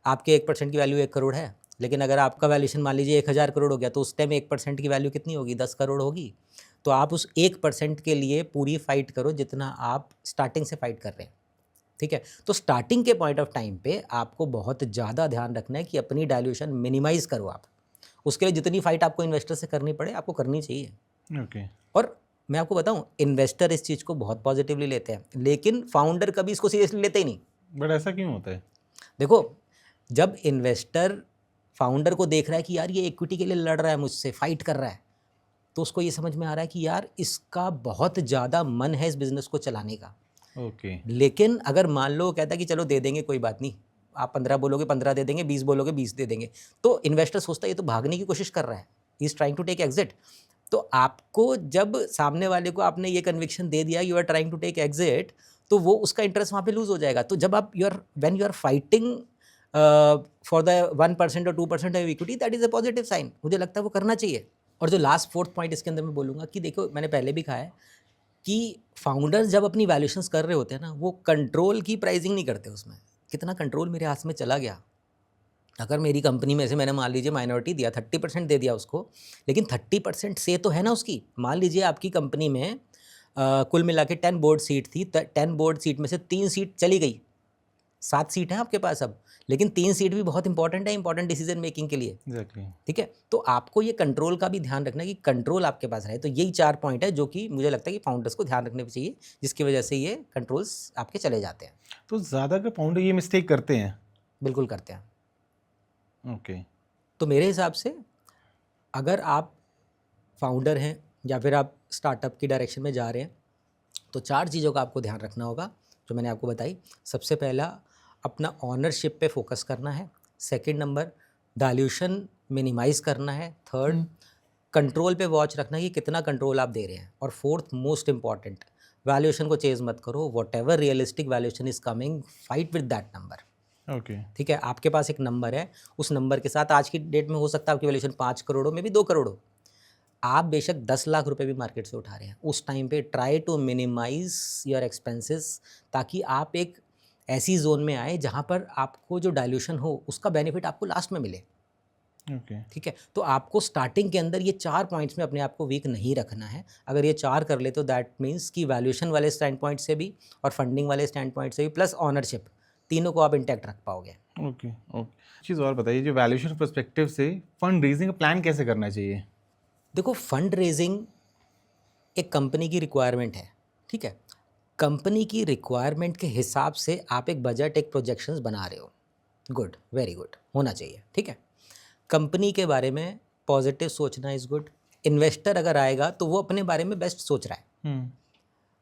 आपके 1% की वैल्यू 1 करोड़ है, लेकिन अगर आपका वैल्यूएशन मान लीजिए 1000 करोड़ हो गया, तो उस टाइम 1% की वैल्यू कितनी होगी, 10 करोड़ होगी। तो आप उस 1% के लिए पूरी फाइट करो जितना आप स्टार्टिंग से फाइट कर रहे हैं, ठीक है। तो स्टार्टिंग के पॉइंट ऑफ टाइम पे आपको बहुत ज़्यादा ध्यान रखना है कि अपनी डाइल्यूशन मिनिमाइज़ करो आप, उसके लिए जितनी फाइट आपको इन्वेस्टर से करनी पड़े आपको करनी चाहिए। ओके। और मैं आपको बताऊं, इन्वेस्टर इस चीज़ को बहुत पॉजिटिवली लेते हैं, लेकिन फाउंडर कभी इसको सीरियसली लेते ही नहीं। बट ऐसा क्यों होता है? देखो, जब इन्वेस्टर फाउंडर को देख रहा है कि यार ये इक्विटी के लिए लड़ रहा है मुझसे, फाइट कर रहा है, तो उसको ये समझ में आ रहा है कि यार इसका बहुत ज़्यादा मन है इस बिज़नेस को चलाने का। ओके। लेकिन अगर मान लो कहता है कि चलो दे देंगे, कोई बात नहीं, आप 15 बोलोगे 15 दे देंगे, 20 बोलोगे 20 दे देंगे, तो इन्वेस्टर सोचता है ये तो भागने की कोशिश कर रहा है, he is trying to take exit. तो आपको जब सामने वाले को आपने ये कन्विक्शन दे दिया you are trying to take exit, तो वो उसका इंटरेस्ट वहाँ पे लूज हो जाएगा। तो जब आप when you are fighting for the 1% और 2% of equity, that is a positive sign. मुझे लगता है वो करना चाहिए। और जो लास्ट फोर्थ पॉइंट इसके अंदर मैं बोलूँगा कि देखो, मैंने पहले भी कहा है कि फाउंडर्स जब अपनी वैल्यूएशंस कर रहे होते हैं ना, वो कंट्रोल की प्राइसिंग नहीं करते। उसमें कितना कंट्रोल मेरे हाथ में चला गया। अगर मेरी कंपनी में से मैंने मान लीजिए माइनॉरिटी दिया, 30% दे दिया उसको, लेकिन 30% से तो है ना उसकी। मान लीजिए आपकी कंपनी में कुल मिला के 10 बोर्ड सीट थी, 10 बोर्ड सीट में से 3 सीट चली गई, 7 सीट हैं आपके पास अब, लेकिन 3 सीट भी बहुत इंपॉर्टेंट है, इंपॉर्टेंट डिसीजन मेकिंग के लिए। एग्जैक्टली। ठीक है, तो आपको ये कंट्रोल का भी ध्यान रखना है कि कंट्रोल आपके पास रहे। तो यही 4 पॉइंट है जो कि मुझे लगता है कि फाउंडर्स को ध्यान रखने चाहिए, जिसकी वजह से ये कंट्रोल्स आपके चले जाते हैं। तो ज़्यादातर फाउंडर ये मिस्टेक करते हैं? बिल्कुल करते हैं। ओके। तो मेरे हिसाब से अगर आप फाउंडर हैं या फिर आप स्टार्टअप की डायरेक्शन में जा रहे हैं, तो 4 चीज़ों का आपको ध्यान रखना होगा जो मैंने आपको बताई। सबसे पहला, अपना ऑनरशिप पे फोकस करना है। सेकंड नंबर, डाइल्यूशन मिनिमाइज़ करना है। थर्ड, कंट्रोल पे वॉच रखना है कि कितना कंट्रोल आप दे रहे हैं। और फोर्थ मोस्ट इंपॉर्टेंट, वैल्यूएशन को चेज़ मत करो। What ever realistic valuation is coming, fight with that number. Okay. ठीक है, आपके पास एक नंबर है, उस नंबर के साथ आज की डेट में हो सकता है आपकी वैल्यूएशन 5 करोड़ हो, में भी 2 करोड़ हो। आप बेशक 10 लाख रुपए भी मार्केट से उठा रहे हैं, उस टाइम पे try to minimise your expenses, ताकि आप एक ऐसी जोन में आए जहाँ पर आपको जो डाइल्यूशन हो उसका बेनिफिट आपको लास्ट में मिले। ओके। ठीक है, तो आपको स्टार्टिंग के अंदर ये 4 पॉइंट्स में अपने आप को वीक नहीं रखना है। अगर ये 4 कर ले तो दैट मीन्स कि वैल्यूएशन वाले स्टैंड पॉइंट से भी और फंडिंग वाले स्टैंड पॉइंट से भी प्लस ऑनरशिप, तीनों को आप इंटैक्ट रख पाओगे। ओके। ओके। चीज़ और बताइए, जो वैल्यूएशन पर्सपेक्टिव से फंड रेजिंग का प्लान कैसे करना चाहिए? देखो, फंड रेजिंग एक कंपनी की रिक्वायरमेंट है। ठीक है, कंपनी की रिक्वायरमेंट के हिसाब से आप एक बजट, एक प्रोजेक्शंस बना रहे हो। गुड, वेरी गुड, होना चाहिए। ठीक है, कंपनी के बारे में पॉजिटिव सोचना इज़ गुड। इन्वेस्टर अगर आएगा तो वो अपने बारे में बेस्ट सोच रहा है।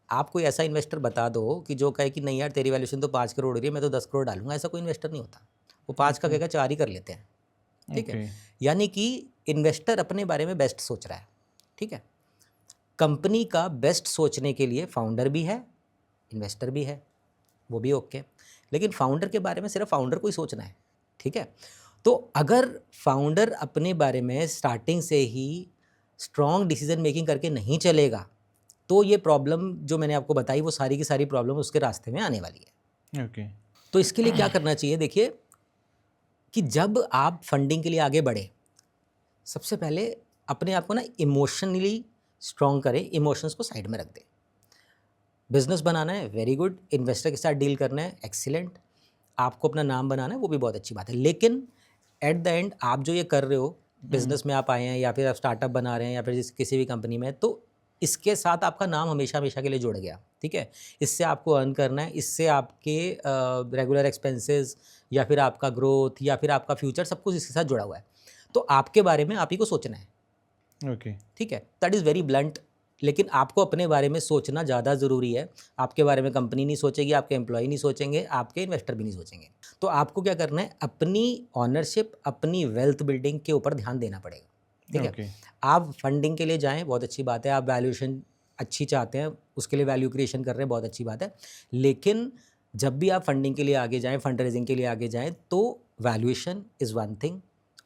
आप कोई ऐसा इन्वेस्टर बता दो कि जो कहे कि नहीं यार तेरी वैल्यूएशन तो 5 करोड़ हो रही है, मैं तो 10 करोड़ डालूंगा, ऐसा कोई इन्वेस्टर नहीं होता। वो 5 का कहेगा 4 ही कर लेते हैं। ठीक है, यानी कि इन्वेस्टर अपने बारे में बेस्ट सोच रहा है। ठीक है, कंपनी का बेस्ट सोचने के लिए फाउंडर भी है, इन्वेस्टर भी है, वो भी ओके। लेकिन फाउंडर के बारे में सिर्फ फाउंडर को ही सोचना है। ठीक है, तो अगर फाउंडर अपने बारे में स्टार्टिंग से ही स्ट्रॉन्ग डिसीजन मेकिंग करके नहीं चलेगा, तो ये प्रॉब्लम जो मैंने आपको बताई वो सारी की सारी प्रॉब्लम उसके रास्ते में आने वाली है। ओके। तो इसके लिए क्या करना चाहिए, देखिए कि जब आप फंडिंग के लिए आगे बढ़े, सबसे पहले अपने आप को ना इमोशनली स्ट्रॉन्ग करें, इमोशंस को साइड में रख दें। बिजनेस बनाना है, वेरी गुड। इन्वेस्टर के साथ डील करना है, एक्सीलेंट। आपको अपना नाम बनाना है, वो भी बहुत अच्छी बात है। लेकिन एट द एंड आप जो ये कर रहे हो, बिजनेस में आप आए हैं या फिर आप स्टार्टअप बना रहे हैं या फिर किसी भी कंपनी में, तो इसके साथ आपका नाम हमेशा हमेशा के लिए जुड़ गया। ठीक है, इससे आपको अर्न करना है, इससे आपके रेगुलर एक्सपेंसेस या फिर आपका ग्रोथ या फिर आपका फ्यूचर सब कुछ इसके साथ जुड़ा हुआ है। तो आपके बारे में आप ही को सोचना है। ओके। ठीक है, दैट इज़ वेरी ब्लंट, लेकिन आपको अपने बारे में सोचना ज़्यादा ज़रूरी है। आपके बारे में कंपनी नहीं सोचेगी, आपके एम्प्लॉय नहीं सोचेंगे, आपके इन्वेस्टर भी नहीं सोचेंगे। तो आपको क्या करना है, अपनी ऑनरशिप, अपनी वेल्थ बिल्डिंग के ऊपर ध्यान देना पड़ेगा। ठीक है, आप फंडिंग के लिए जाएं, बहुत अच्छी बात है। आप वैल्यूएशन अच्छी चाहते हैं, उसके लिए वैल्यू क्रिएशन कर रहे हैं, बहुत अच्छी बात है। लेकिन जब भी आप फंडिंग के लिए आगे जाएं, फंड रेजिंग के लिए आगे जाएं, तो valuation is one thing,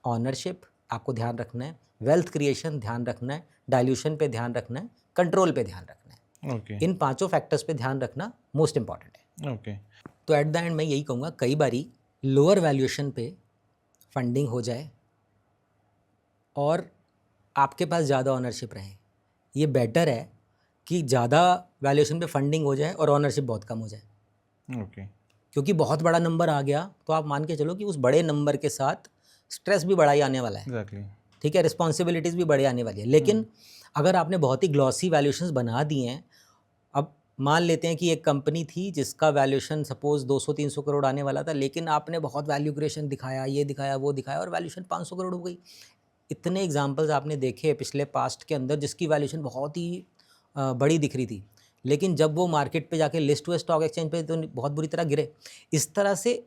ownership आपको ध्यान रखना है, वेल्थ क्रिएशन ध्यान रखना है, डाइल्यूशन पे ध्यान रखना है, कंट्रोल पे ध्यान रखना है। ओके। इन 5 फैक्टर्स पे ध्यान रखना मोस्ट इंपॉर्टेंट है। ओके। तो एट द एंड मैं यही कहूँगा, कई बारी लोअर वैल्यूएशन पे फंडिंग हो जाए और आपके पास ज़्यादा ऑनरशिप रहे, ये बेटर है कि ज़्यादा वैल्यूएशन पे फंडिंग हो जाए और ऑनरशिप बहुत कम हो जाए। ओके। क्योंकि बहुत बड़ा नंबर आ गया तो आप मान के चलो कि उस बड़े नंबर के साथ स्ट्रेस भी बड़ा ही आने वाला है। एग्जैक्टली। ठीक है, रिस्पॉन्सिबिलिटीज़ भी बड़े आने वाली है। लेकिन अगर आपने बहुत ही ग्लॉसी वैल्यूएशंस बना दिए हैं, अब मान लेते हैं कि एक कंपनी थी जिसका वैल्यूएशन सपोज़ 200-300 करोड़ आने वाला था, लेकिन आपने बहुत वैल्यू क्रिएशन दिखाया, ये दिखाया, वो दिखाया और वैल्यूएशन 500 करोड़ हो गई। इतने एग्जांपल्स आपने देखे पिछले पास्ट के अंदर जिसकी वैल्यूएशन बहुत ही बड़ी दिख रही थी, लेकिन जब वो मार्केट पे जाके लिस्ट हुए स्टॉक एक्सचेंज पे तो बहुत बुरी तरह गिरे। इस तरह से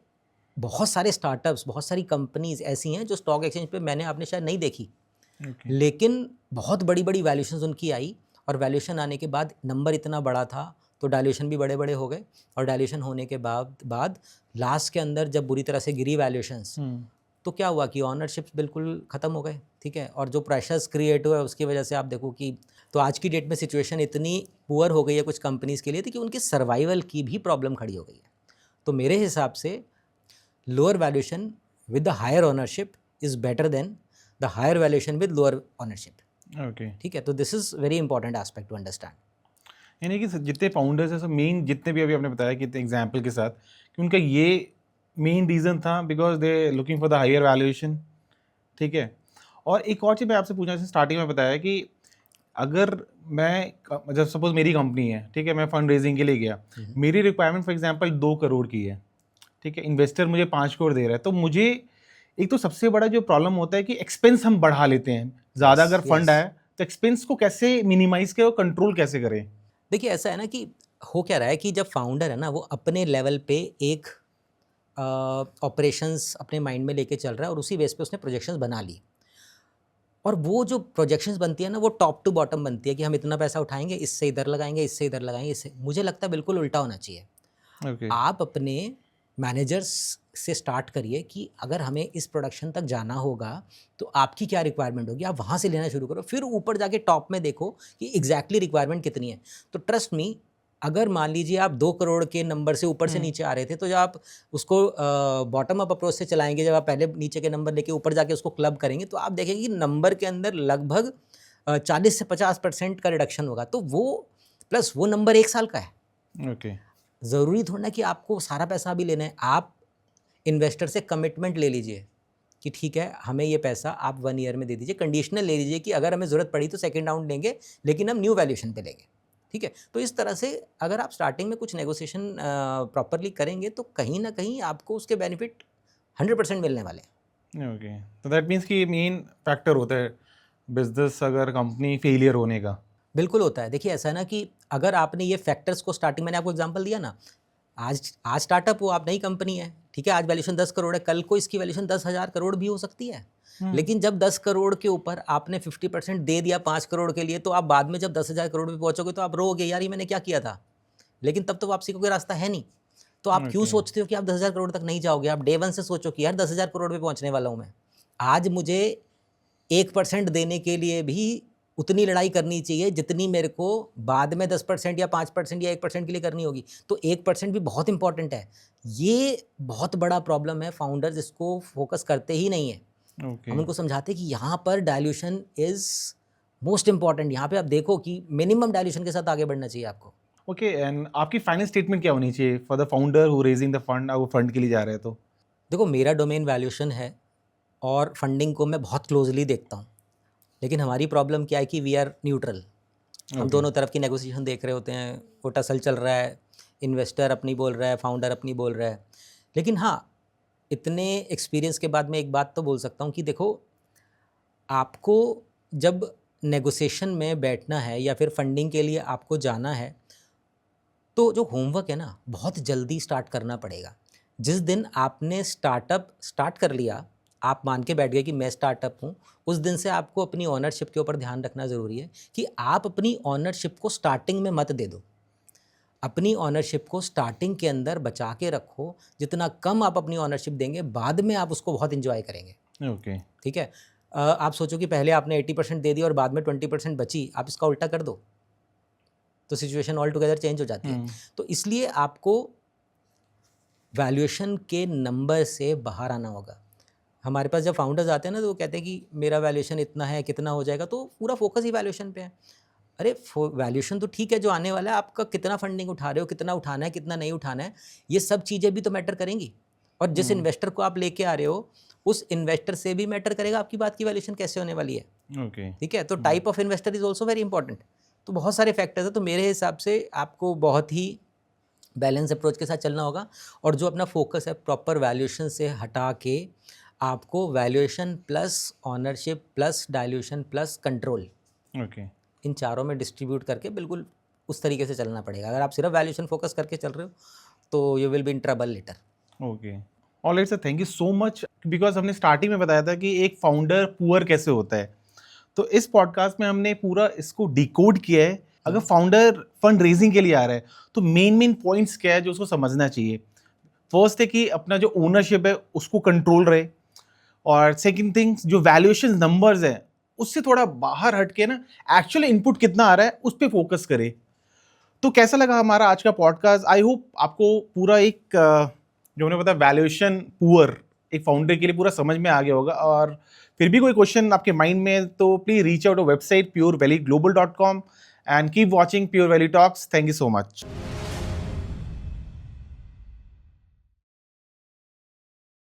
बहुत सारे स्टार्टअप्स, बहुत सारी कंपनीज ऐसी हैं जो स्टॉक एक्सचेंज पे मैंने आपने शायद नहीं देखी, लेकिन बहुत बड़ी बड़ी वैल्यूएशंस उनकी आई और वैल्यूएशन आने के बाद नंबर इतना बड़ा था तो डायल्यूशन भी बड़े बड़े हो गए और डायल्यूशन होने के बाद लास्ट के अंदर जब बुरी तरह से गिरी वैल्यूएशंस, तो क्या हुआ कि ऑनरशिप्स बिल्कुल ख़त्म हो गए, ठीक है। और जो प्रेशर्स क्रिएट हुए उसकी वजह से आप देखो कि तो आज की डेट में सिचुएशन इतनी पुअर हो गई है कुछ कंपनीज़ के लिए थी कि उनकी सर्वाइवल की भी प्रॉब्लम खड़ी हो गई है। तो मेरे हिसाब से lower valuation with the higher ownership is better than the higher valuation with lower ownership. Okay, ठीक है, तो this is very important aspect to understand. यानी कि जितने फाउंडर्स हैं सब मेन, जितने भी अभी आपने बताया कि एग्जाम्पल के साथ कि उनका ये मेन रीज़न था because they looking for the higher valuation, ठीक है। और एक और चीज़ मैं आपसे पूछना, जैसे स्टार्टिंग में बताया कि अगर मैं जब सपोज मेरी कंपनी है, ठीक है, मैं फंड रेजिंग के लिए गया, मेरी रिक्वायरमेंट फॉर एग्जांपल 2 करोड़ की है, ठीक है, इन्वेस्टर मुझे 5 करोड़ दे रहा है, तो मुझे एक तो सबसे बड़ा जो प्रॉब्लम होता है कि एक्सपेंस हम बढ़ा लेते हैं ज़्यादा। अगर फंड आया तो एक्सपेंस को कैसे मिनिमाइज करें और कंट्रोल कैसे करें? देखिए ऐसा है ना कि हो क्या रहा है कि जब फाउंडर है ना वो अपने लेवल पे एक ऑपरेशंस अपने माइंड में लेके चल रहा है और उसी बेस पे उसने प्रोजेक्शंस बना ली, और वो जो प्रोजेक्शंस बनती है ना वो टॉप टू बॉटम बनती है कि हम इतना पैसा उठाएंगे, इससे इधर लगाएंगे, इससे इधर लगाएंगे, इससे। मुझे लगता है बिल्कुल उल्टा होना चाहिए। ओके, आप अपने मैनेजर्स से स्टार्ट करिए कि अगर हमें इस प्रोडक्शन तक जाना होगा तो आपकी क्या रिक्वायरमेंट होगी, आप वहाँ से लेना शुरू करो, फिर ऊपर जाके टॉप में देखो कि एग्जैक्टली रिक्वायरमेंट कितनी है। तो ट्रस्ट मी, अगर मान लीजिए आप 2 करोड़ के नंबर से ऊपर से नीचे आ रहे थे, तो जब आप उसको बॉटम अप अप्रोच से चलाएंगे, जब आप पहले नीचे के नंबर लेके ऊपर जाके उसको क्लब करेंगे, तो आप देखेंगे कि नंबर के अंदर लगभग 40 से 50% का रिडक्शन होगा। तो वो प्लस वो नंबर 1 साल का है। ओके, ज़रूरी थोड़ा ना कि आपको सारा पैसा अभी लेना है। आप इन्वेस्टर से कमिटमेंट ले लीजिए कि ठीक है हमें ये पैसा आप 1 ईयर में दे दीजिए, कंडीशनल ले लीजिए कि अगर हमें ज़रूरत पड़ी तो सेकंड राउंड लेंगे, लेकिन हम न्यू वैल्यूएशन पे लेंगे, ठीक है। तो इस तरह से अगर आप स्टार्टिंग में कुछ नेगोशिएशन प्रॉपरली करेंगे तो कहीं ना कहीं आपको उसके बेनिफिट 100% मिलने वाले हैं। ओके। तो दैट मीन्स कि मेन फैक्टर होता है बिजनेस अगर कंपनी फेलियर होने का। बिल्कुल होता है। देखिए ऐसा है ना कि अगर आपने ये फैक्टर्स को स्टार्टिंग, मैंने आपको एग्जांपल दिया ना, आज स्टार्टअप हो, आप नई कंपनी है, ठीक है, आज वैल्यूएशन 10 करोड़ है, कल को इसकी वैल्यूएशन 10,000 करोड़ भी हो सकती है। लेकिन जब 10 करोड़ के ऊपर आपने 50% दे दिया 5 करोड़ के लिए, तो आप बाद में जब 10,000 करोड़ पे पहुंचोगे तो आप रोओगे यार ये मैंने क्या किया था, लेकिन तब तो वापसी का कोई रास्ता है नहीं। तो आप क्यों सोचते हो कि आप 10,000 करोड़ तक नहीं जाओगे? आप डे 1 से सोचो कि यार 10,000 करोड़ पे पहुंचने वाला हूं मैं, आज मुझे 1% देने के लिए भी उतनी लड़ाई करनी चाहिए जितनी मेरे को बाद में 10% या 5% या 1% के लिए करनी होगी। तो 1% भी बहुत इंपॉर्टेंट है। ये बहुत बड़ा प्रॉब्लम है, फाउंडर्स इसको फोकस करते ही नहीं है। हम उनको समझाते हैं कि यहाँ पर डायल्यूशन इज़ मोस्ट इंपॉर्टेंट। यहाँ पे आप देखो कि मिनिमम डायल्यूशन के साथ आगे बढ़ना चाहिए आपको। ओके, एंड आपकी फाइनल स्टेटमेंट क्या होनी चाहिए for the founder who raising the fund, वो फंड के लिए जा रहे हैं तो? देखो मेरा डोमेन वैल्यूएशन है और फंडिंग को मैं बहुत क्लोजली देखता हूँ, लेकिन हमारी प्रॉब्लम क्या है कि वी आर न्यूट्रल। हम दोनों तरफ की नेगोशिएशन देख रहे होते हैं, वो टसल चल रहा है, इन्वेस्टर अपनी बोल रहा है, फाउंडर अपनी बोल रहा है। लेकिन हाँ, इतने एक्सपीरियंस के बाद मैं एक बात तो बोल सकता हूँ कि देखो, आपको जब नेगोशिएशन में बैठना है या फिर फंडिंग के लिए आपको जाना है, तो जो होमवर्क है ना बहुत जल्दी स्टार्ट करना पड़ेगा। जिस दिन आपने स्टार्टअप स्टार्ट कर लिया, आप मान के बैठ गए कि मैं स्टार्टअप हूँ, उस दिन से आपको अपनी ओनरशिप के ऊपर ध्यान रखना ज़रूरी है कि आप अपनी ओनरशिप को स्टार्टिंग में मत दे दो। अपनी ओनरशिप को स्टार्टिंग के अंदर बचा के रखो। जितना कम आप अपनी ओनरशिप देंगे, बाद में आप उसको बहुत इंजॉय करेंगे। ओके, ठीक है। आप सोचो कि पहले आपने 80% दे दिया और बाद में 20% बची, आप इसका उल्टा कर दो तो सिचुएशन ऑल टुगेदर चेंज हो जाती है। तो इसलिए आपको वैल्यूएशन के नंबर से बाहर आना होगा। हमारे पास जब फाउंडर्स आते हैं ना तो वो कहते हैं कि मेरा वैल्यूएशन इतना है, कितना हो जाएगा, तो पूरा फोकस ही वैल्यूएशन पे है। अरे वैल्यूएशन तो ठीक है जो आने वाला है, आपका कितना फंडिंग उठा रहे हो, कितना उठाना है, कितना नहीं उठाना है, ये सब चीज़ें भी तो मैटर करेंगी। और जिस इन्वेस्टर को आप लेके आ रहे हो उस इन्वेस्टर से भी मैटर करेगा आपकी बात की वैल्यूएशन कैसे होने वाली है। ओके, ठीक है, तो type of investor is also very important. तो बहुत सारे फैक्टर्स है, तो मेरे हिसाब से आपको बहुत ही बैलेंस अप्रोच के साथ चलना होगा और जो अपना फोकस है प्रॉपर वैल्यूएशन से हटा के आपको valuation plus ownership plus dilution plus control okay, इन चारों में डिस्ट्रीब्यूट करके बिल्कुल उस तरीके से चलना पड़ेगा। अगर आप सिर्फ वैल्यूएशन फोकस करके चल रहे हो तो you will be in trouble later. Okay. Alright sir, thank you so much, because हमने स्टार्टिंग में बताया था कि एक फाउंडर पुअर कैसे होता है, तो इस पॉडकास्ट में हमने पूरा इसको डिकोड किया है। अगर फाउंडर फंड रेजिंग के लिए आ रहा है तो मेन पॉइंट्स क्या है जो उसको समझना चाहिए। फर्स्ट है कि अपना जो ओनरशिप है उसको कंट्रोल रहे, और सेकंड थिंग्स जो वैल्यूएशन नंबर्स हैं उससे थोड़ा बाहर हट के ना एक्चुअल इनपुट कितना आ रहा है उस पर फोकस करे। तो कैसा लगा हमारा आज का पॉडकास्ट? आई होप आपको पूरा एक जो हमने बताया वैल्यूएशन पुअर एक फाउंडर के लिए पूरा समझ में आ गया होगा। और फिर भी कोई क्वेश्चन आपके माइंड में है तो please reach out a website purevalleyglobal.com and keep watching pure valley talks. Thank you so much.